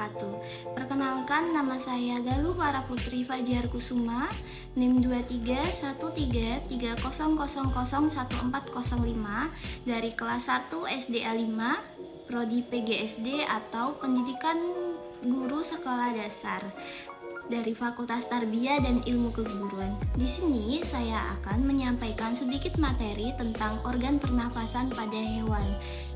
wabarakatuh. Perkenalkan, nama saya Galuh Waraputri Fajar Kusuma, NIM 231330001405 dari kelas 1 SDA 5, Prodi PGSD atau Pendidikan Guru Sekolah Dasar dari Fakultas Tarbiyah dan Ilmu Keguruan. Di sini saya akan menyampaikan sedikit materi tentang organ pernafasan pada hewan.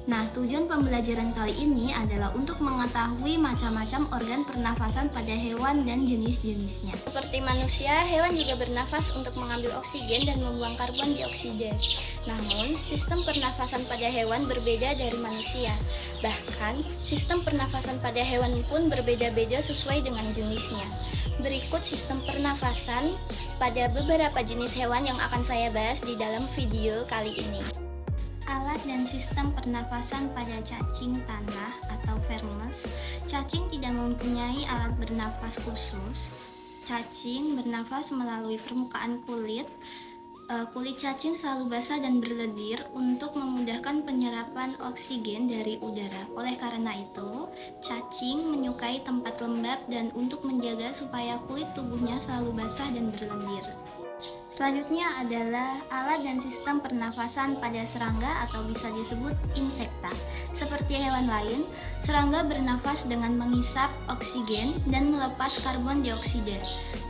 Nah, tujuan pembelajaran kali ini adalah untuk mengetahui macam-macam organ pernafasan pada hewan dan jenis-jenisnya. Seperti manusia, hewan juga bernafas untuk mengambil oksigen dan membuang karbon dioksida. Namun, sistem pernafasan pada hewan berbeda dari manusia. Bahkan, sistem pernafasan pada hewan pun berbeda-beda sesuai dengan jenisnya. Berikut sistem pernafasan pada beberapa jenis hewan yang akan saya bahas di dalam video kali ini. Alat dan sistem pernafasan pada cacing tanah atau vermes. Cacing tidak mempunyai alat bernafas khusus. Cacing bernafas melalui permukaan kulit. Kulit cacing selalu basah dan berlendir untuk memudahkan penyerapan oksigen dari udara. Oleh karena itu, cacing menyukai tempat lembab dan untuk menjaga supaya kulit tubuhnya selalu basah dan berlendir. Selanjutnya adalah alat dan sistem pernafasan pada serangga atau bisa disebut insekta. Seperti hewan lain, serangga bernafas dengan menghisap oksigen dan melepas karbon dioksida.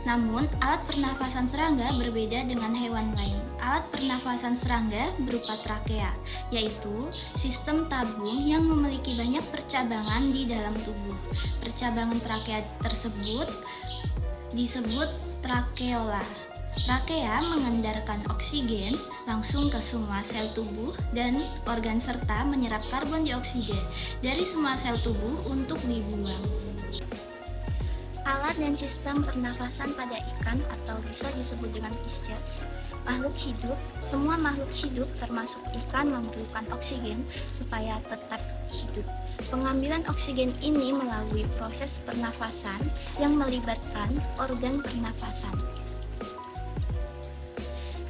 Namun, alat pernafasan serangga berbeda dengan hewan lain. Alat pernafasan serangga berupa trakea, yaitu sistem tabung yang memiliki banyak percabangan di dalam tubuh. Percabangan trakea tersebut disebut trakeola. Trakea mengandarkan oksigen langsung ke semua sel tubuh dan organ serta menyerap karbon dioksida dari semua sel tubuh untuk dibuang. Alat dan sistem pernafasan pada ikan atau bisa disebut dengan Pisces. Makhluk hidup, semua makhluk hidup termasuk ikan memerlukan oksigen supaya tetap hidup. Pengambilan oksigen ini melalui proses pernafasan yang melibatkan organ pernafasan.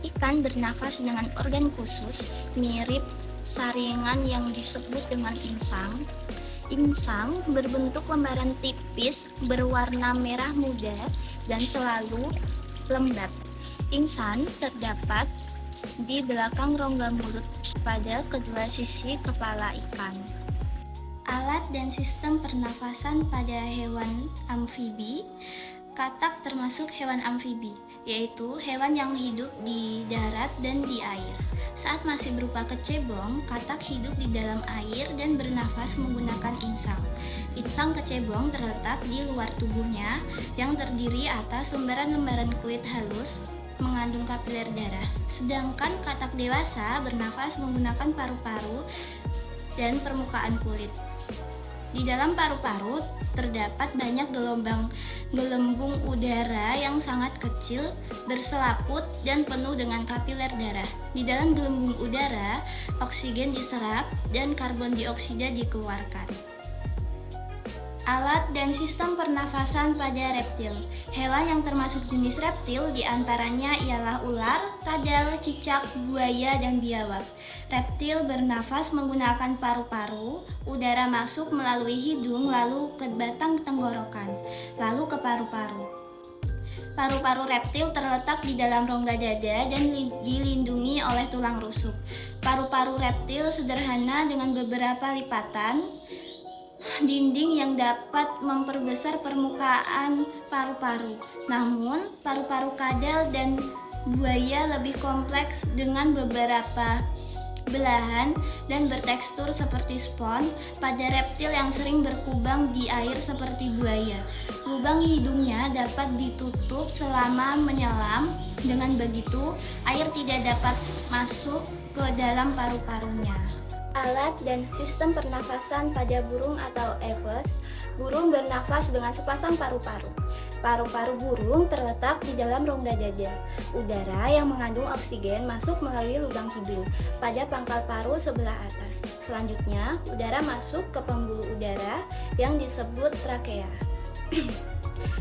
Ikan bernafas dengan organ khusus mirip saringan yang disebut dengan insang. Insang berbentuk lembaran tipis berwarna merah muda dan selalu lembab. Insang terdapat di belakang rongga mulut pada kedua sisi kepala ikan. Alat dan sistem pernafasan pada hewan amfibi. Katak termasuk hewan amfibi, yaitu hewan yang hidup di darat dan di air. Saat masih berupa kecebong, katak hidup di dalam air dan bernafas menggunakan insang. Insang kecebong terletak di luar tubuhnya yang terdiri atas lembaran-lembaran kulit halus mengandung kapiler darah. Sedangkan katak dewasa bernafas menggunakan paru-paru dan permukaan kulit. Di dalam paru-paru terdapat banyak gelembung udara yang sangat kecil, berselaput, dan penuh dengan kapiler darah. Di dalam gelembung udara, oksigen diserap dan karbon dioksida dikeluarkan. Alat dan sistem pernafasan pada reptil. Hewan yang termasuk jenis reptil diantaranya ialah ular, kadal, cicak, buaya, dan biawak. Reptil bernafas menggunakan paru-paru, udara masuk melalui hidung lalu ke batang tenggorokan, lalu ke paru-paru. Paru-paru reptil terletak di dalam rongga dada dan dilindungi oleh tulang rusuk. Paru-paru reptil sederhana dengan beberapa lipatan dinding yang dapat memperbesar permukaan paru-paru. Namun, paru-paru kadal dan buaya lebih kompleks dengan beberapa belahan dan bertekstur seperti spons pada reptil yang sering berkubang di air seperti buaya. Lubang hidungnya dapat ditutup selama menyelam. Dengan begitu, air tidak dapat masuk ke dalam paru-parunya. Alat dan sistem pernafasan pada burung atau aves. Burung bernafas dengan sepasang paru-paru. Paru-paru burung terletak di dalam rongga dada. Udara yang mengandung oksigen masuk melalui lubang hidung pada pangkal paru sebelah atas. Selanjutnya, udara masuk ke pembuluh udara yang disebut trakea.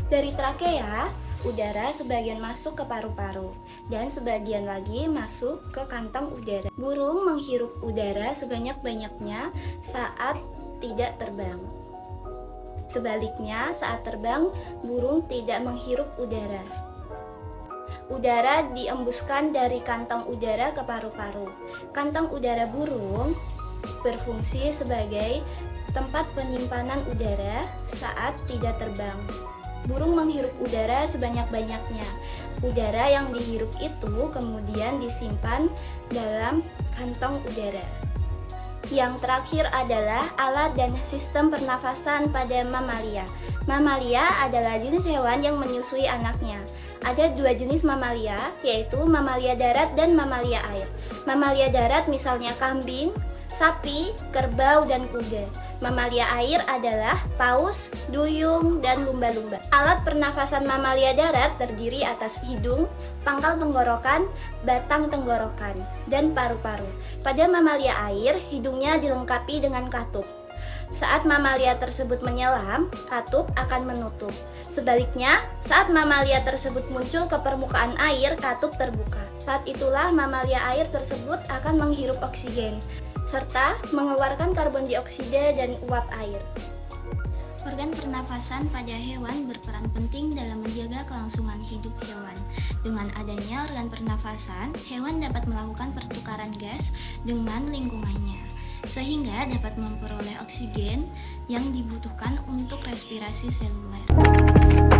Dari trakea, udara sebagian masuk ke paru-paru dan sebagian lagi masuk ke kantong udara. Burung menghirup udara sebanyak-banyaknya saat tidak terbang. Sebaliknya, saat terbang, burung tidak menghirup udara. Udara diembuskan dari kantong udara ke paru-paru. Kantong udara burung berfungsi sebagai tempat penyimpanan udara saat tidak terbang. Burung menghirup udara sebanyak-banyaknya. Udara yang dihirup itu kemudian disimpan dalam kantong udara. Yang terakhir adalah alat dan sistem pernafasan pada mamalia. Mamalia adalah jenis hewan yang menyusui anaknya. Ada dua jenis mamalia, yaitu mamalia darat dan mamalia air. Mamalia darat misalnya kambing, sapi, kerbau, dan kuda. Mamalia air adalah paus, duyung, dan lumba-lumba. Alat pernafasan mamalia darat terdiri atas hidung, pangkal tenggorokan, batang tenggorokan, dan paru-paru. Pada mamalia air, hidungnya dilengkapi dengan katup. Saat mamalia tersebut menyelam, katup akan menutup. Sebaliknya, saat mamalia tersebut muncul ke permukaan air, katup terbuka. Saat itulah mamalia air tersebut akan menghirup oksigen, serta mengeluarkan karbon dioksida dan uap air. Organ pernafasan pada hewan berperan penting dalam menjaga kelangsungan hidup hewan. Dengan adanya organ pernafasan, hewan dapat melakukan pertukaran gas dengan lingkungannya, sehingga dapat memperoleh oksigen yang dibutuhkan untuk respirasi seluler.